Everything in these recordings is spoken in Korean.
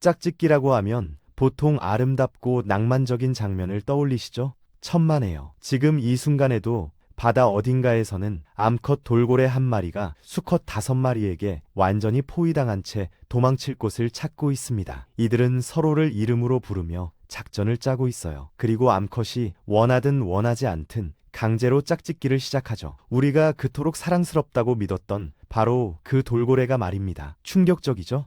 짝짓기라고 하면 보통 아름답고 낭만적인 장면을 떠올리시죠? 천만에요. 지금 이 순간에도 바다 어딘가에서는 암컷 돌고래 한 마리가 수컷 5마리에게 완전히 포위당한 채 도망칠 곳을 찾고 있습니다. 이들은 서로를 이름으로 부르며 작전을 짜고 있어요. 그리고 암컷이 원하든 원하지 않든 강제로 짝짓기를 시작하죠. 우리가 그토록 사랑스럽다고 믿었던 바로 그 돌고래가 말입니다. 충격적이죠?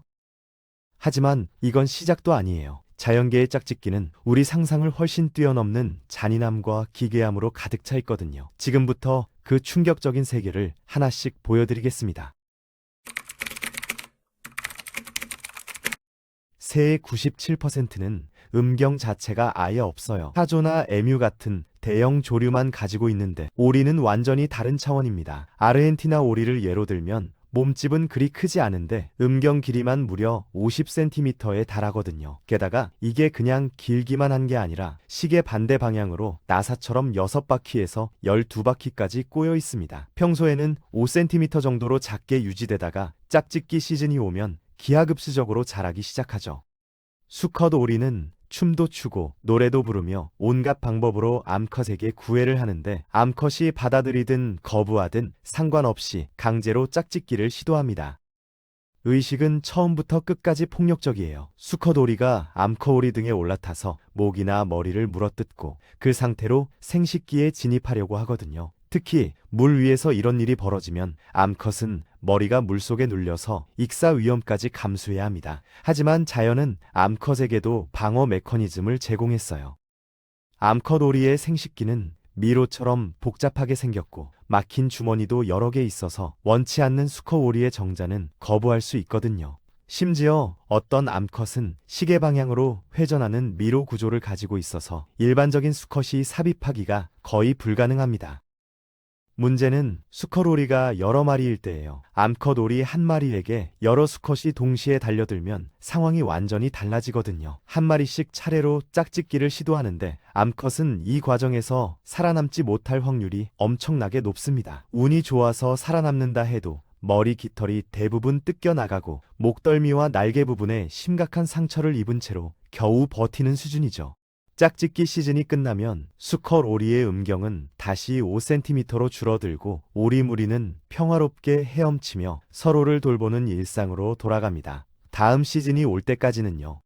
하지만 이건 시작도 아니에요. 자연계의 짝짓기는 우리 상상을 훨씬 뛰어넘는 잔인함과 기괴함으로 가득 차 있거든요. 지금부터 그 충격적인 세계를 하나씩 보여드리겠습니다. 새의 97%는 음경 자체가 아예 없어요. 타조나 에뮤 같은 대형 조류만 가지고 있는데 오리는 완전히 다른 차원입니다. 아르헨티나 오리를 예로 들면 몸집은 그리 크지 않은데 음경 길이만 무려 50cm에 달하거든요. 게다가 이게 그냥 길기만 한 게 아니라 시계 반대 방향으로 나사처럼 6바퀴에서 12바퀴까지 꼬여 있습니다. 평소에는 5cm 정도로 작게 유지되다가 짝짓기 시즌이 오면 기하급수적으로 자라기 시작하죠. 수컷 오리는 춤도 추고 노래도 부르며 온갖 방법으로 암컷에게 구애를 하는데 암컷이 받아들이든 거부하든 상관없이 강제로 짝짓기를 시도합니다. 의식은 처음부터 끝까지 폭력적이에요. 수컷 오리가 암컷 오리 등에 올라타서 목이나 머리를 물어뜯고 그 상태로 생식기에 진입하려고 하거든요. 특히 물 위에서 이런 일이 벌어지면 암컷은 머리가 물속에 눌려서 익사 위험까지 감수해야 합니다. 하지만 자연은 암컷에게도 방어 메커니즘을 제공했어요. 암컷 오리의 생식기는 미로처럼 복잡하게 생겼고 막힌 주머니도 여러 개 있어서 원치 않는 수컷 오리의 정자는 거부할 수 있거든요. 심지어 어떤 암컷은 시계 방향으로 회전하는 미로 구조를 가지고 있어서 일반적인 수컷이 삽입하기가 거의 불가능합니다. 문제는 수컷 오리가 여러 마리일 때예요. 암컷 오리 한 마리에게 여러 수컷이 동시에 달려들면 상황이 완전히 달라지거든요. 한 마리씩 차례로 짝짓기를 시도하는데 암컷은 이 과정에서 살아남지 못할 확률이 엄청나게 높습니다. 운이 좋아서 살아남는다 해도 머리 깃털이 대부분 뜯겨나가고 목덜미와 날개 부분에 심각한 상처를 입은 채로 겨우 버티는 수준이죠. 짝짓기 시즌이 끝나면 수컷 오리의 음경은 다시 5cm로 줄어들고 오리 무리는 평화롭게 헤엄치며 서로를 돌보는 일상으로 돌아갑니다. 다음 시즌이 올 때까지는요.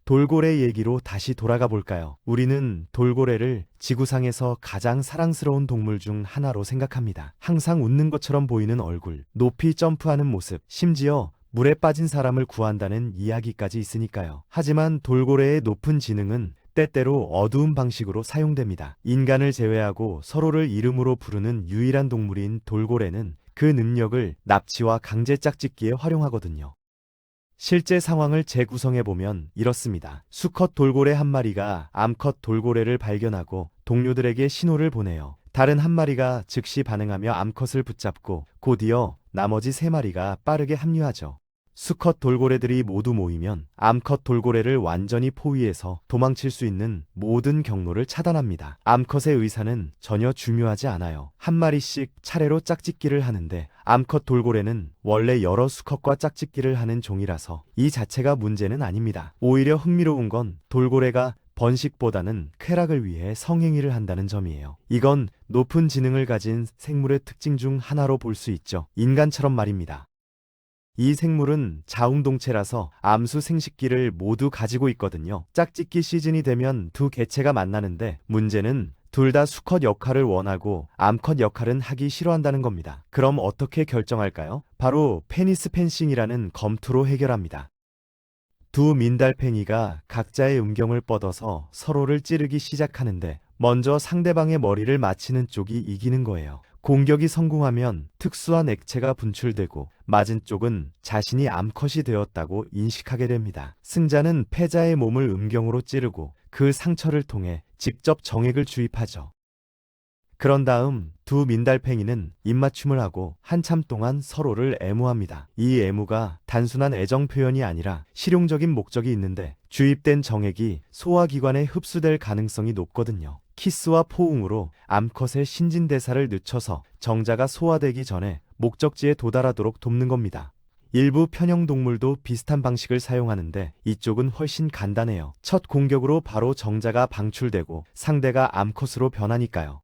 돌고래 얘기로 다시 돌아가 볼까요? 우리는 돌고래를 지구상에서 가장 사랑스러운 동물 중 하나로 생각합니다. 항상 웃는 것처럼 보이는 얼굴, 높이 점프하는 모습, 심지어 물에 빠진 사람을 구한다는 이야기까지 있으니까요. 하지만 돌고래의 높은 지능은 때때로 어두운 방식으로 사용됩니다. 인간을 제외하고 서로를 이름으로 부르는 유일한 동물인 돌고래는 그 능력을 납치와 강제 짝짓기에 활용하거든요. 실제 상황을 재구성해보면 이렇습니다. 수컷 돌고래 한 마리가 암컷 돌고래를 발견하고 동료들에게 신호를 보내요. 다른 한 마리가 즉시 반응하며 암컷을 붙잡고 곧이어 나머지 3마리가 빠르게 합류하죠. 수컷 돌고래들이 모두 모이면 암컷 돌고래를 완전히 포위해서 도망칠 수 있는 모든 경로를 차단합니다. 암컷의 의사는 전혀 중요하지 않아요. 한 마리씩 차례로 짝짓기를 하는데 암컷 돌고래는 원래 여러 수컷과 짝짓기를 하는 종이라서 이 자체가 문제는 아닙니다. 오히려 흥미로운 건 돌고래가 번식보다는 쾌락을 위해 성행위를 한다는 점이에요. 이건 높은 지능을 가진 생물의 특징 중 하나로 볼 수 있죠. 인간처럼 말입니다. 이 생물은 자웅동체라서 암수 생식기를 모두 가지고 있거든요. 짝짓기 시즌이 되면 두 개체가 만나는데 문제는 둘 다 수컷 역할을 원하고 암컷 역할은 하기 싫어한다는 겁니다. 그럼 어떻게 결정할까요? 바로 페니스 펜싱이라는 검투로 해결합니다. 두 민달팽이가 각자의 음경을 뻗어서 서로를 찌르기 시작하는데 먼저 상대방의 머리를 맞히는 쪽이 이기는 거예요. 공격이 성공하면 특수한 액체가 분출되고 맞은 쪽은 자신이 암컷이 되었다고 인식하게 됩니다. 승자는 패자의 몸을 음경으로 찌르고 그 상처를 통해 직접 정액을 주입하죠. 그런 다음 두 민달팽이는 입맞춤을 하고 한참 동안 서로를 애무합니다. 이 애무가 단순한 애정 표현이 아니라 실용적인 목적이 있는데 주입된 정액이 소화기관에 흡수될 가능성이 높거든요. 키스와 포옹으로 암컷의 신진대사를 늦춰서 정자가 소화되기 전에 목적지에 도달하도록 돕는 겁니다. 일부 편형 동물도 비슷한 방식을 사용하는데 이쪽은 훨씬 간단해요. 첫 공격으로 바로 정자가 방출되고 상대가 암컷으로 변하니까요.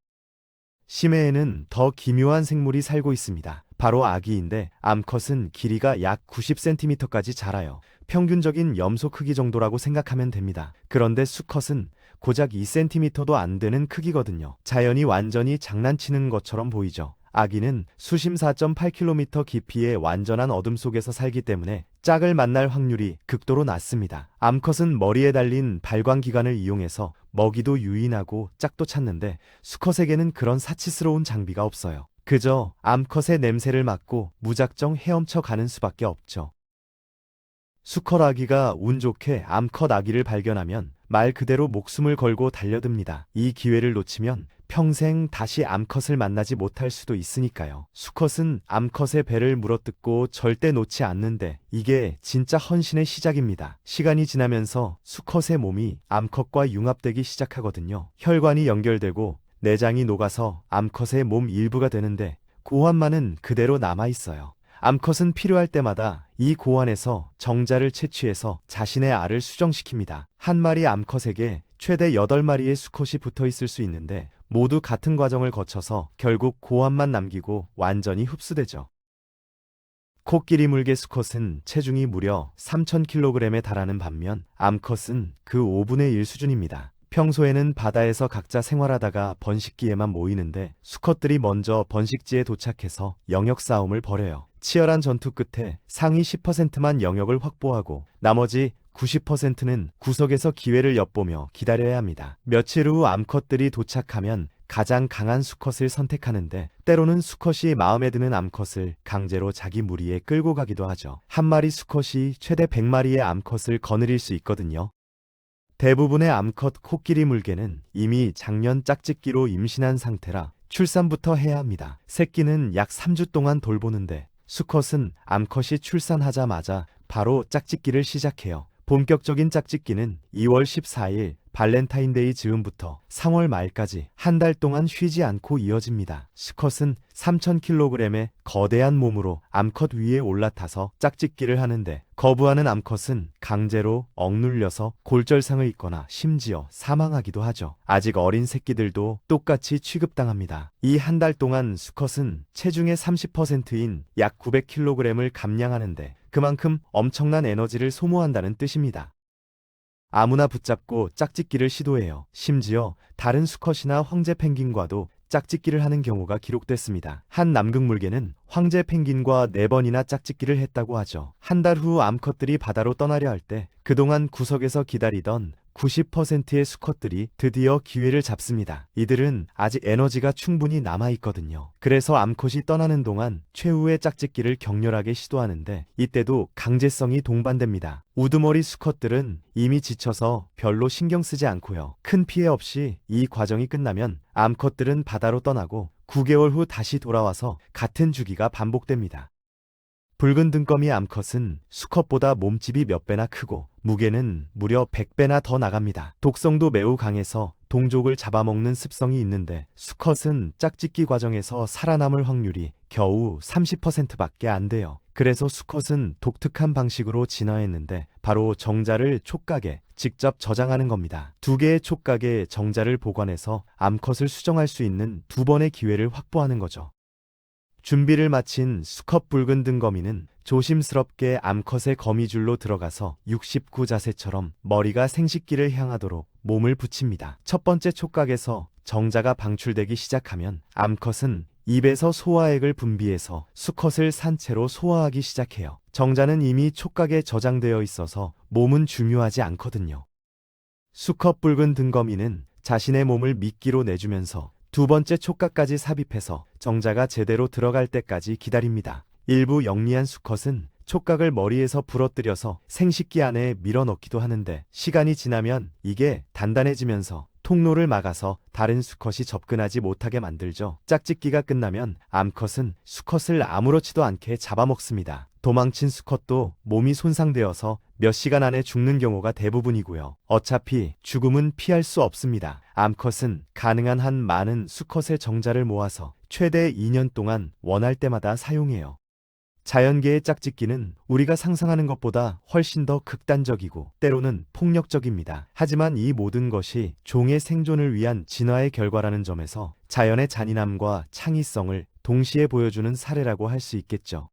심해에는 더 기묘한 생물이 살고 있습니다. 바로 아기인데 암컷은 길이가 약 90cm까지 자라요. 평균적인 염소 크기 정도라고 생각하면 됩니다. 그런데 수컷은 고작 2cm도 안 되는 크기거든요. 자연이 완전히 장난치는 것처럼 보이죠. 아기는 수심 4.8km 깊이의 완전한 어둠 속에서 살기 때문에 짝을 만날 확률이 극도로 낮습니다. 암컷은 머리에 달린 발광기관을 이용해서 먹이도 유인하고 짝도 찾는데 수컷에게는 그런 사치스러운 장비가 없어요. 그저 암컷의 냄새를 맡고 무작정 헤엄쳐 가는 수밖에 없죠. 수컷 아기가 운 좋게 암컷 아기를 발견하면 말 그대로 목숨을 걸고 달려듭니다. 이 기회를 놓치면 평생 다시 암컷을 만나지 못할 수도 있으니까요. 수컷은 암컷의 배를 물어뜯고 절대 놓지 않는데 이게 진짜 헌신의 시작입니다. 시간이 지나면서 수컷의 몸이 암컷과 융합되기 시작하거든요. 혈관이 연결되고 내장이 녹아서 암컷의 몸 일부가 되는데 고환만은 그대로 남아있어요. 암컷은 필요할 때마다 이 고환에서 정자를 채취해서 자신의 알을 수정시킵니다. 한 마리 암컷에게 최대 8마리의 수컷이 붙어 있을 수 있는데 모두 같은 과정을 거쳐서 결국 고환만 남기고 완전히 흡수되죠. 코끼리 물개 수컷은 체중이 무려 3000kg에 달하는 반면 암컷은 그 5분의 1 수준입니다. 평소에는 바다에서 각자 생활하다가 번식기에만 모이는데 수컷들이 먼저 번식지에 도착해서 영역 싸움을 벌여요. 치열한 전투 끝에 상위 10%만 영역을 확보하고 나머지 90%는 구석에서 기회를 엿보며 기다려야 합니다. 며칠 후 암컷들이 도착하면 가장 강한 수컷을 선택하는데 때로는 수컷이 마음에 드는 암컷을 강제로 자기 무리에 끌고 가기도 하죠. 한 마리 수컷이 최대 100마리의 암컷을 거느릴 수 있거든요. 대부분의 암컷 코끼리 물개는 이미 작년 짝짓기로 임신한 상태라 출산부터 해야 합니다. 새끼는 약 3주 동안 돌보는데 수컷은 암컷이 출산하자마자 바로 짝짓기를 시작해요. 본격적인 짝짓기는 2월 14일 발렌타인데이 즈음부터 3월 말까지 한 달 동안 쉬지 않고 이어집니다. 수컷은 3000kg의 거대한 몸으로 암컷 위에 올라타서 짝짓기를 하는데 거부하는 암컷은 강제로 억눌려서 골절상을 입거나 심지어 사망하기도 하죠. 아직 어린 새끼들도 똑같이 취급당합니다. 이 한 달 동안 수컷은 체중의 30%인 약 900kg을 감량하는데 그만큼 엄청난 에너지를 소모한다는 뜻입니다. 아무나 붙잡고 짝짓기를 시도해요. 심지어 다른 수컷이나 황제 펭귄과도 짝짓기를 하는 경우가 기록됐습니다. 한 남극물개는 황제 펭귄과 4번이나 짝짓기를 했다고 하죠. 한 달 후 암컷들이 바다로 떠나려 할 때 그동안 구석에서 기다리던 90%의 수컷들이 드디어 기회를 잡습니다. 이들은 아직 에너지가 충분히 남아있거든요. 그래서 암컷이 떠나는 동안 최후의 짝짓기를 격렬하게 시도하는데 이때도 강제성이 동반됩니다. 우두머리 수컷들은 이미 지쳐서 별로 신경 쓰지 않고요. 큰 피해 없이 이 과정이 끝나면 암컷들은 바다로 떠나고 9개월 후 다시 돌아와서 같은 주기가 반복됩니다. 붉은 등거미 암컷은 수컷보다 몸집이 몇 배나 크고 무게는 무려 100배나 더 나갑니다. 독성도 매우 강해서 동족을 잡아먹는 습성이 있는데 수컷은 짝짓기 과정에서 살아남을 확률이 겨우 30%밖에 안 돼요. 그래서 수컷은 독특한 방식으로 진화했는데 바로 정자를 촉각에 직접 저장하는 겁니다. 2개의 촉각에 정자를 보관해서 암컷을 수정할 수 있는 2번의 기회를 확보하는 거죠. 준비를 마친 수컷 붉은 등거미는 조심스럽게 암컷의 거미줄로 들어가서 69자세처럼 머리가 생식기를 향하도록 몸을 붙입니다. 첫 번째 촉각에서 정자가 방출되기 시작하면 암컷은 입에서 소화액을 분비해서 수컷을 산채로 소화하기 시작해요. 정자는 이미 촉각에 저장되어 있어서 몸은 중요하지 않거든요. 수컷 붉은 등거미는 자신의 몸을 미끼로 내주면서 2번째 촉각까지 삽입해서 정자가 제대로 들어갈 때까지 기다립니다. 일부 영리한 수컷은 촉각을 머리에서 부러뜨려서 생식기 안에 밀어넣기도 하는데 시간이 지나면 이게 단단해지면서 통로를 막아서 다른 수컷이 접근하지 못하게 만들죠. 짝짓기가 끝나면 암컷은 수컷을 아무렇지도 않게 잡아먹습니다. 도망친 수컷도 몸이 손상되어서 몇 시간 안에 죽는 경우가 대부분이고요. 어차피 죽음은 피할 수 없습니다. 암컷은 가능한 한 많은 수컷의 정자를 모아서 최대 2년 동안 원할 때마다 사용해요. 자연계의 짝짓기는 우리가 상상하는 것보다 훨씬 더 극단적이고 때로는 폭력적입니다. 하지만 이 모든 것이 종의 생존을 위한 진화의 결과라는 점에서 자연의 잔인함과 창의성을 동시에 보여주는 사례라고 할 수 있겠죠.